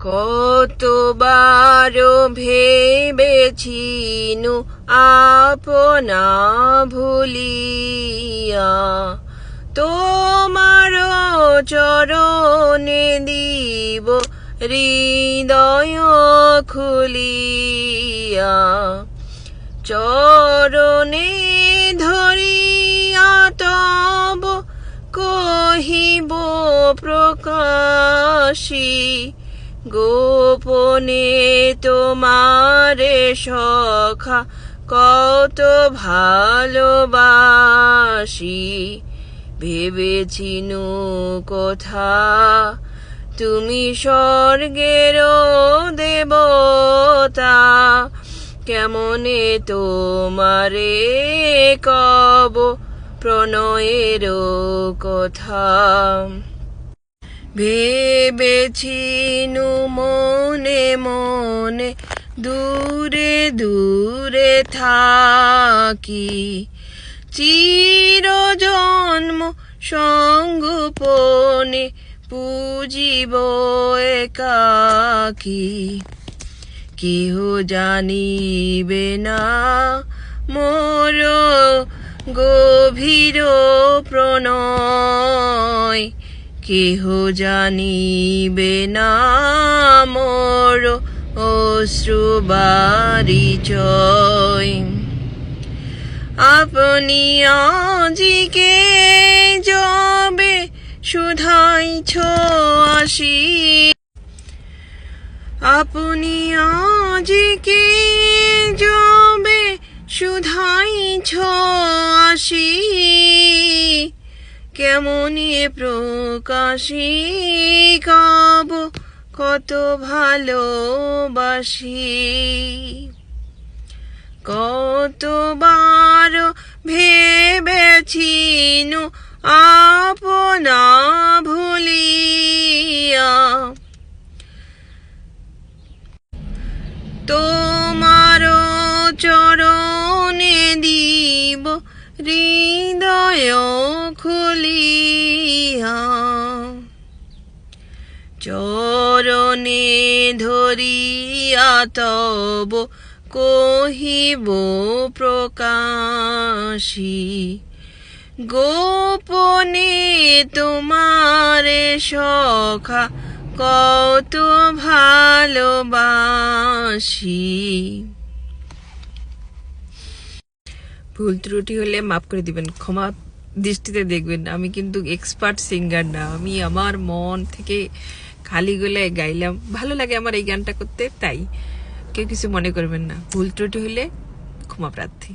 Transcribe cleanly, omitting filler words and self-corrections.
কতবার ভেবেছিনু আপনা ভুলিয়া, তোমার চরণে দিব হৃদয় খুলিয়া। চরণে ধরিয়া তব কহিব প্রকাশী, গোপনে তোমারে সখা কত ভালোবাসি। ভেবেছিনু কথা তুমি স্বর্গের দেবতা, কেমনে তোমারে কব প্রণয়ের কথা। ভেবেছিনু মনে মনে দূরে দূরে থাকি, চিরজন্ম সঙ্গোপনে পুজিব একাকী। কেহ জানিবে না মোর গভীর প্রণয়, কেহ জানিবে না মোর অশ্রুবারিচয়। আপনি আজিকে যবে শুধাইছ আসি, আপনি আজিকে যবে শুধাইছ আসি, কেমনি প্রকাশী কব কত ভালোবাসি। কতবার ভেবেছিনু আপনা ভুলিয়া, তোমার চরণে দিব হৃদয় খুলিয়া। চরণে ধরিয়া তব কহিব প্রকাশী, গোপনে তোমারে সখা কত ভালোবাসি। ভুল ত্রুটি হলে মাফ করে দিবেন, ক্ষমা দৃষ্টিতে দেখবেন। আমি কিন্তু এক্সপার্ট সিঙ্গার না, আমি আমার মন থেকে খালি গলায় গাইলাম, ভালো লাগে আমার এই গানটা করতে, তাই কেউ কিছু মনে করবেন না। ভুল ত্রুটি হলে ক্ষমা প্রার্থী।